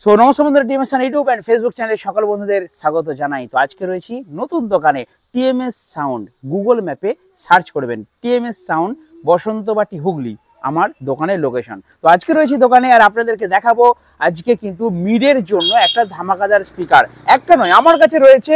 So নমস্কার বন্ধুরা, TMS YouTube and Facebook চ্যানেলে সকল বন্ধুদের স্বাগত জানাই। তো আজকে রয়েছি নতুন দোকানে টিএমএস সাউন্ড। গুগল ম্যাপে সার্চ করবেন টিএমএস সাউন্ড বসন্তবাটি হুগলি, আমার দোকানের লোকেশন। তো আজকে রয়েছি দোকানে আর আপনাদেরকে দেখাবো আজকে কিন্তু মিডের জন্য একটা ধামাকাদার স্পিকার। একটা নয়, আমার কাছে রয়েছে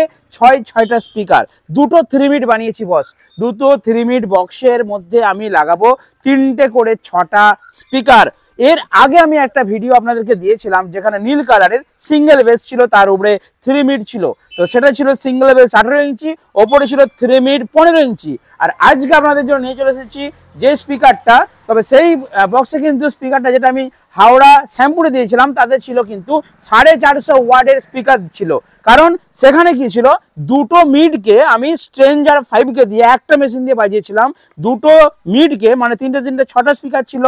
ছয়টা স্পিকার। দুটো 3 মিড বানিয়েছি বস। দুটো 3 মিড বক্সের মধ্যে আমি লাগাবো 3টে করে 6টা স্পিকার। এর আগে আমি একটা ভিডিও আপনাদেরকে দিয়েছিলাম যেখানে নীল কালারের সিঙ্গেল বেস ছিল, তার উপরে 3 মিড ছিল। তো সেটা ছিল সিঙ্গেল বেস 18 ইঞ্চি, ওপরে ছিল 3 মিড 15 ইঞ্চি। আর আজকে আপনাদের জন্য নিয়ে চলে এসেছি যে স্পিকারটা, তবে সেই বক্সে কিন্তু স্পিকারটা যেটা আমি হাওড়া শ্যামপুরে দিয়েছিলাম তাদের ছিল কিন্তু 450 ওয়াটের স্পিকার ছিল। কারণ সেখানে কি ছিল, দুটো মিডকে আমি স্ট্রেঞ্জার 5কে দিয়ে একটা মেশিন দিয়ে বাজিয়েছিলাম। দুটো মিডকে মানে তিনটে 6টা স্পিকার ছিল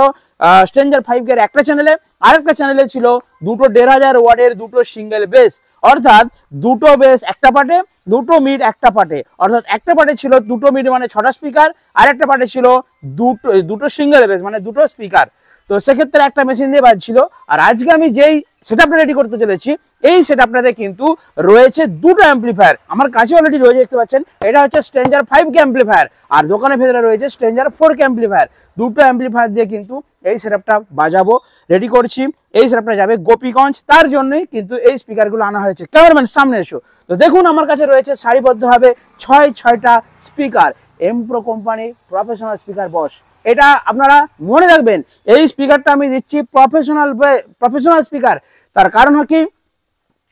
স্ট্রেঞ্জার 5 এর একটা চ্যানেলে, আরেকটা চ্যানেলে ছিল দুটো 1500 ওয়াটের দুটো সিঙ্গেল বেস। অর্থাৎ দুটো বেস একটা পার্টে, দুটো মিড একটা পার্টে। অর্থাৎ একটা পার্টে ছিল দুটো মিড মানে 6টা স্পিকার, আর একটা পার্টে ছিল দুটো সিঙ্গেল বেস মানে দুটো স্পিকার। তো সেক্ষেত্রে একটা মেশিন দিয়ে বাজছিল। আর আজকে আমি যেই সেটআপটা রেডি করতে চলেছি, এই সেটআপটাতে কিন্তু রয়েছে দুটো অ্যাম্পলিফায়ার। আমার কাছে অলরেডি রয়েছে, দেখতে পাচ্ছেন, এটা হচ্ছে স্ট্রেঞ্জার 5 অ্যাম্পলিফায়ার, আর দোকানের ভেতরে রয়েছে স্ট্রেঞ্জার 4 অ্যাম্পলিফায়ার। দুটো অ্যাম্পলিফায়ার দিয়ে কিন্তু এই সেটআপটা বাজাবো, রেডি করছি। এই সেটআপটা যাবে গোপীগঞ্জ, তার জন্যই কিন্তু এই স্পিকারগুলো আনা হয়েছে। ক্যামেরাম্যান সামনে এসো। তো দেখুন আমার কাছে রয়েছে সারিবদ্ধভাবে ছয়টা স্পিকার, এমপ্রো কোম্পানি প্রফেশনাল স্পিকার বস। এটা আপনারা মনে রাখবেন, এই স্পিকারটা আমি দিচ্ছি প্রফেশনাল স্পিকার। তার কারণ কি,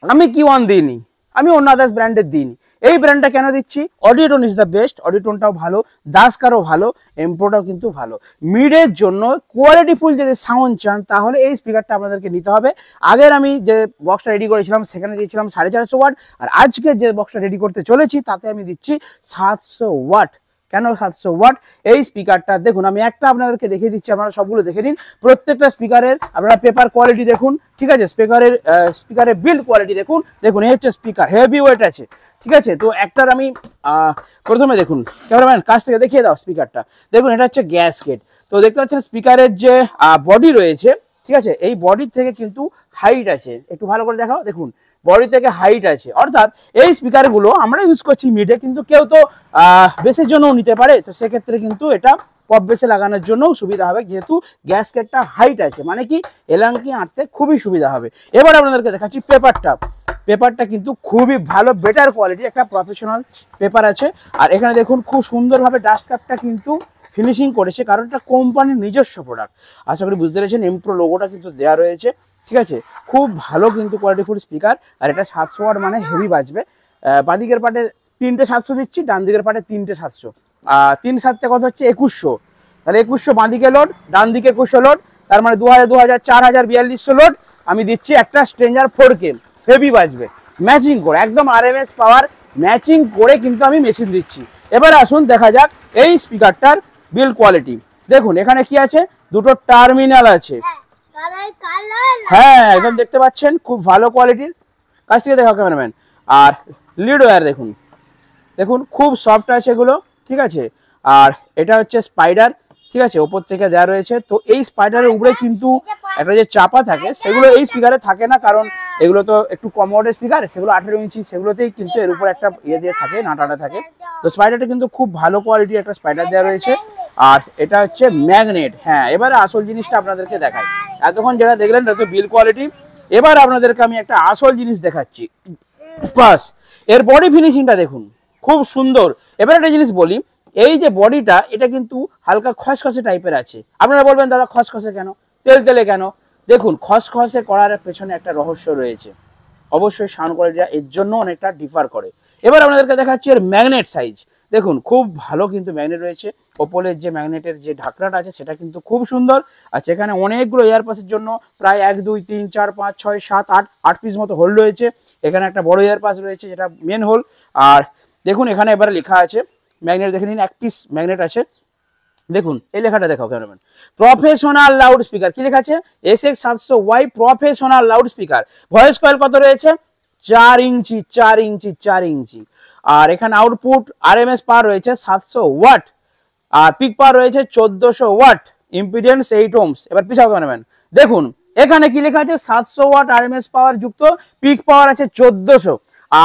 আমি কি1 দিইনি, আমি অন্য আদার্স ব্র্যান্ডের দিইনি। এই ব্র্যান্ডটা কেন দিচ্ছি, অডিওটোন ইজ দ্য বেস্ট। অডিওটোনটাও ভালো, দাসকারও ভালো, এমপ্রোটাও কিন্তু ভালো। মিডের জন্য কোয়ালিটিফুল যদি সাউন্ড চান তাহলে এই স্পিকারটা আপনাদেরকে নিতে হবে। আগের আমি যে বক্সটা রেডি করেছিলাম সেখানে দিয়েছিলাম 450 ওয়াট, আর আজকে যে বক্সটা রেডি করতে চলেছি তাতে আমি দিচ্ছি 700 ওয়াট। কেন 700 ওয়াট? এই স্পিকারটা দেখুন, আমি একটা আপনাদেরকে দেখিয়ে দিচ্ছি, আপনারা সবগুলো দেখে নিন। প্রত্যেকটা স্পিকারের আপনারা পেপার কোয়ালিটি দেখুন, ঠিক আছে, স্পিকারের বিল্ড কোয়ালিটি দেখুন। দেখুন এই হচ্ছে স্পিকার, হেভি ওয়েট আছে, ঠিক আছে। তো একটার আমি প্রথমে দেখুন, ক্যামেরাম্যান কাছ থেকে দেখিয়ে দাও স্পিকারটা। দেখুন এটা হচ্ছে গ্যাসকেট। তো দেখতে পাচ্ছেন স্পিকারের যে বডি রয়েছে, ঠিক আছে, এই বডির থেকে কিন্তু হাইট আছে। একটু ভালো করে দেখাও, দেখুন বডি থেকে হাইট আছে। অর্থাৎ এই স্পিকারগুলো আমরা ইউজ করছি মিডে, কিন্তু কেউ তো বেসের জন্যও নিতে পারে। তো সেক্ষেত্রে কিন্তু এটা পপ বেসে লাগানোর জন্যও সুবিধা হবে, যেহেতু গ্যাসকেটটা হাইট আছে, মানে কি এলাঙ্কি আঁটতে খুবই সুবিধা হবে। এবার আপনাদেরকে দেখাচ্ছি পেপারটা কিন্তু খুবই ভালো, বেটার কোয়ালিটি, একটা প্রফেশনাল পেপার আছে। আর এখানে দেখুন খুব সুন্দরভাবে ডাস্ট কাপটা কিন্তু ফিনিশিং করেছে, কারণ এটা কোম্পানির নিজস্ব প্রোডাক্ট। আশা করি বুঝতে পেরেছেন, এমপ্রো লোগোটা কিন্তু দেওয়া রয়েছে, ঠিক আছে। খুব ভালো কিন্তু কোয়ালিটিফুল স্পিকার। আর এটা 700 ওয়াট মানে হেভি বাজবে। বাঁদিকের পাটে 3টে 700 দিচ্ছি, ডান দিকের পাটে 3টে 700। 3 7 কত হচ্ছে 2100। তাহলে 2100 বাঁদিকে লোড, ডান দিকে 2100 লোড, তার মানে 2000 4000 4200 লোড। আমি দিচ্ছি একটা স্ট্রেঞ্জার 4K, হেভি বাজবে ম্যাচিং করে, একদম আরএমএস পাওয়ার ম্যাচিং করে কিন্তু আমি মেশিন দিচ্ছি। এবার আসুন দেখা যাক এই স্পিকারটার বিল্ড কোয়ালিটি। দেখুন এখানে কি আছে, দুটো টার্মিনাল আছে, হ্যাঁ একদম দেখতে পাচ্ছেন, খুব ভালো কোয়ালিটির। কাছ থেকে দেখো ক্যামেরাম্যান। আর লিড ওয়্যার দেখুন খুব সফট আছে এগুলো, ঠিক আছে। আর এটা হচ্ছে স্পাইডার, ঠিক আছে, ওপর থেকে দেওয়া রয়েছে। তো এই স্পাইডারের উপরে কিন্তু একটা যে চাপা থাকে সেগুলো এই স্পিকারে থাকে না, কারণ এগুলো তো একটু কম ওয়াটের স্পিকার, সেগুলো 18 ইঞ্চি, সেগুলোতেই কিন্তু এর উপর একটা দিয়ে থাকে, নাটাটা থাকে। তো স্পাইডারটা কিন্তু খুব ভালো কোয়ালিটির একটা স্পাইডার দেওয়া রয়েছে। আর এটা হচ্ছে ম্যাগনেট। হ্যাঁ, এবারে আসল জিনিসটা আপনাদেরকে দেখাই। এতক্ষণ যেটা দেখলেন এটা তো বিল কোয়ালিটি, এবার আপনাদেরকে আমি একটা আসল জিনিস দেখাচ্ছি। বাস, এর বডি ফিনিশিংটা দেখুন, খুব সুন্দর। এবার একটা জিনিস বলি, এই যে বডিটা, এটা কিন্তু হালকা খসখসে টাইপের আছে। আপনারা বলবেন দাদা খসখসে কেন, তেলে কেন? দেখুন খসখসে করার পেছনে একটা রহস্য রয়েছে। অবশ্যই সাউন্ড কোয়ালিটিটা এর জন্য অনেকটা ডিফার করে। এবার আপনাদেরকে দেখাচ্ছি এর ম্যাগনেট সাইজ। দেখুন খুব ভালো কিন্তু ম্যাগনেট রয়েছে। ওপরের যে ম্যাগনেটের যে ঢাকনাটা আছে সেটা কিন্তু খুব সুন্দর। আর সেখানে অনেকগুলো এয়ারপাসের জন্য প্রায় 1 2 3 4 5 6 7 8 পিস মতো হোল রয়েছে। এখানে একটা বড় এয়ারপাস রয়েছে যেটা মেন হোল। আর দেখুন এখানে এবারে লেখা আছে ম্যাগনেট, দেখে নিন 1 পিস ম্যাগনেট আছে। দেখুন এই লেখাটা দেখাও ক্যামেরাম্যান, প্রফেশনাল লাউড স্পিকার। কি লেখা আছে? SX700Y professional loud speaker. Voice coil কত রয়েছে? 4 ইঞ্চি 4 ইঞ্চি 4 ইঞ্চি। আর এখানে আউটপুট আরএমএস পাওয়ার রয়েছে 700 ওয়াট, আর পিক পাওয়ার রয়েছে 1400 ওয়াট, ইম্পিডেন্স 8 ওহমস। এবার পিছাও ক্যামেরাম্যান, দেখুন এখানে কি লেখা আছে 700 ওয়াট আরএমএস পাওয়ার যুক্ত, পিক পাওয়ার আছে 1400।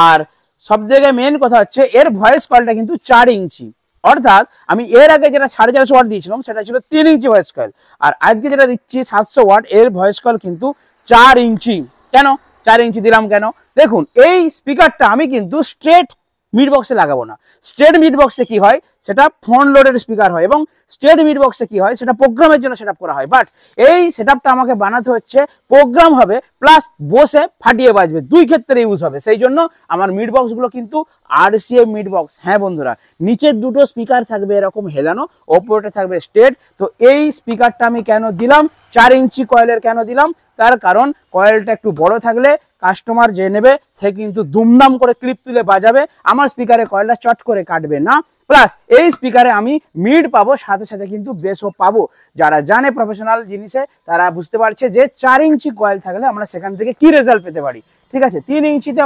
আর সব থেকে মেন কথা হচ্ছে এর ভয়েস কয়েলটা কিন্তু 4 ইঞ্চি, অর্থাৎ আমি এর আগে যেটা 450 ওয়াট দিয়েছিলাম সেটা ছিল 3 ইঞ্চি ভয়েস কয়েল, আর আজকে যেটা দিচ্ছি 700 ওয়াট এর ভয়েস কয়েল কিন্তু 4 ইঞ্চি। কেন 4 ইঞ্চি দিলাম কেন? দেখুন এই স্পিকারটা আমি কিন্তু স্ট্রেট মিড বক্সে লাগাবো না। স্ট্রেট মিড বক্সে কি হয় সেটা ফ্রন্ট লোডের স্পিকার হয়, এবং স্ট্রেট মিড বক্সে কি হয় সেটা প্রোগ্রামের জন্য সেটআপ করা হয়। বাট এই সেটআপটা আমাকে বানাতে হচ্ছে প্রোগ্রাম হবে প্লাস বসে ফাটিয়ে বাজবে, দুই ক্ষেত্রে ইউজ হবে। সেই জন্য আমার মিড বক্সগুলো কিন্তু RCA মিড বক্স। হ্যাঁ বন্ধুরা, নিচের দুটো স্পিকার থাকবে এরকম হেলানো, ওপরটা থাকবে স্ট্রেট। তো এই স্পিকারটা আমি কেন দিলাম 4 ইঞ্চি কয়েলের কেন দিলাম, তার কারণ কয়েলটা একটু বড় থাকলে কাস্টমার যে নেবে সে কিন্তু দুমদাম করে ক্লিপ তুলে বাজাবে, আমার স্পিকারে কয়েলটা চট করে কাটবে না। প্লাস এই স্পিকারে আমি মিড পাবো, সাথে সাথে কিন্তু বেসও পাবো। যারা জানে প্রফেশনাল জিনিসে তারা বুঝতে পারছে যে 4 ইঞ্চি কয়েল থাকলে আমরা সেখান থেকে কি রেজাল্ট পেতে পারি। ঠিক আছে, 3 ইঞ্চিতে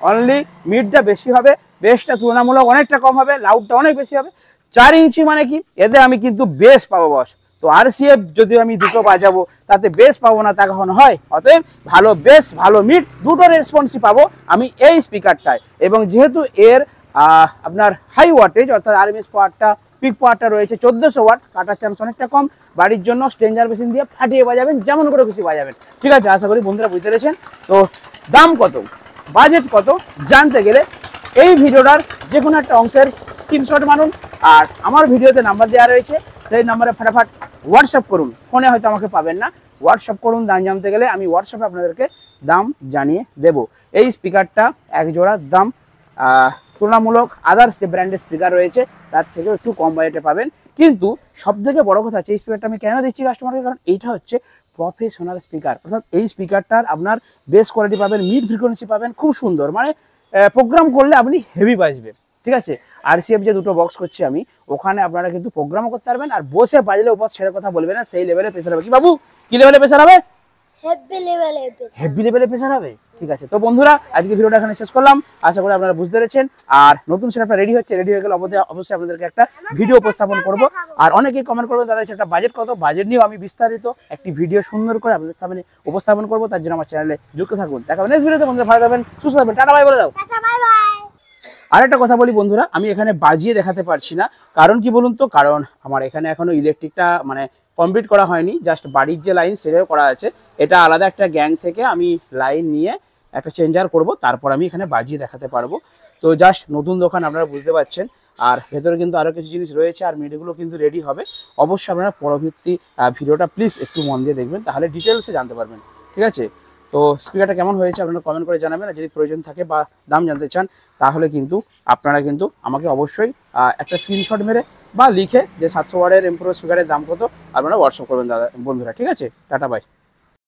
অনলি মিডটা বেশি হবে, বেসটা তুলনামূলক অনেকটা কম হবে, লাউডটা অনেক বেশি হবে। 4 ইঞ্চি মানে কি, এতে আমি কিন্তু বেস পাবো বস। তো RCA যদি আমি দুটো বাজাবো তাতে বেস পাবো না, তা কখন হয়? অতএব ভালো বেস ভালো মিড দুটো রেসপন্সই পাবো আমি এই স্পিকারটায়। এবং যেহেতু এর আপনার হাই ওয়াটেজ অর্থাৎ আরএমএস পাওয়ারটা পিক পাওয়ারটা রয়েছে 1400 ওয়াট, কাটার চান্স অনেকটা কম। বাড়ির জন্য স্ট্রেঞ্জার মেশিন দিয়ে ফাটিয়ে বাজাবেন, যেমন করে খুশি বাজাবেন। ঠিক আছে, আশা করি বন্ধুরা বুঝতে পেরেছেন। তো দাম কত, বাজেট কত জানতে গেলে এই ভিডিওটার যে কোনো একটা অংশের স্ক্রিনশট মানুন, আর আমার ভিডিওতে নাম্বার দেওয়া রয়েছে সেই নাম্বারে ফটাফট হোয়াটসঅ্যাপ করুন। ফোনে হয়তো আমাকে পাবেন না, হোয়াটসঅ্যাপ করুন। দাম জানতে গেলে আমি হোয়াটসঅ্যাপে আপনাদেরকে দাম জানিয়ে দেব। এই স্পিকারটা এক জোড়ার দাম তুলনামূলক আদার্স যে ব্র্যান্ডের স্পিকার রয়েছে তার থেকেও একটু কম বাজেটে পাবেন। কিন্তু সব থেকে বড় কথা হচ্ছে এই স্পিকারটা আমি কেন দিচ্ছি কাস্টমারকে, কারণ এইটা হচ্ছে প্রফেশনাল স্পিকার। অর্থাৎ এই স্পিকারটার আপনার বেস কোয়ালিটি পাবেন, মিড ফ্রিকোয়েন্সি পাবেন খুব সুন্দর, মানে প্রোগ্রাম করলে আপনি হেভি বাজবে। ঠিক আছে, RCA যে দুটো বক্স করছি আমি, ওখানে আপনারা কিন্তু প্রোগ্রামও করতে পারবেন, আর বসে বাজলে উপর ছেড়ে কথা বলবে না, সেই লেভেলে প্রেসার হবে। কি বাবু, কি লেভেলে প্রেসার হবে? হেভি লেভেলে প্রেসার হবে। ঠিক আছে, তো বন্ধুরা আজকে ভিডিওটা এখানে শেষ করলাম, আশা করি আপনারা বুঝতে পেরেছেন। আর নতুন সেটআপটা রেডি হচ্ছে, রেডি হয়ে গেলে অবশ্যই আপনাদেরকে একটা ভিডিও উপস্থাপন করব। আর অনেকেই কমেন্ট করবেন দাদা সেটা বাজেট কত, বাজেট নিয়েও আমি বিস্তারিত একটি ভিডিও সুন্দর করে আপনাদের সামনে উপস্থাপন করব। তার জন্য আমার চ্যানেলে যুক্ত থাকুন। দেখা হবে নেক্সট ভিডিওতে। বন্ধুরা ভালো থাকবেন, সুস্থ থাকবেন, টাটা বাই বলে দাও। আরেকটা কথা বলি বন্ধুরা, আমি এখানে বাজিয়ে দেখাতে পারছি না, কারণ কি বলুন তো, কারণ আমার এখানে এখনো ইলেকট্রিকটা মানে কমপ্লিট করা হয়নি, জাস্ট বাড়ির যে লাইন সেটাও করা আছে। এটা আলাদা একটা গ্যাং থেকে আমি লাইন নিয়ে একটা চেঞ্জার করব, তারপর আমি এখানে বাজিয়ে দেখাতে পারবো। তো জাস্ট নতুন দোকান আপনারা বুঝতে পারছেন, আর ভেতরে কিন্তু আরও কিছু জিনিস রয়েছে, আর মিডিগুলো কিন্তু রেডি হবে। অবশ্যই আপনারা পরবর্তী ভিডিওটা প্লিজ একটু মন দিয়ে দেখবেন, তাহলে ডিটেলসে জানতে পারবেন। ঠিক আছে, তো স্পিকারটা কেমন হয়েছে আপনারা কমেন্ট করে জানাবেন। আর যদি প্রয়োজন থাকে বা দাম জানতে চান তাহলে কিন্তু আপনারা কিন্তু আমাকে অবশ্যই একটা স্ক্রিনশট মেরে বা লিখে যে 700 ওয়াটের এমপ্রো স্পিকারের দাম কত আপনারা হোয়াটসঅ্যাপ করবেন দাদা বন্ধুরা। ঠিক আছে, টাটা বাই।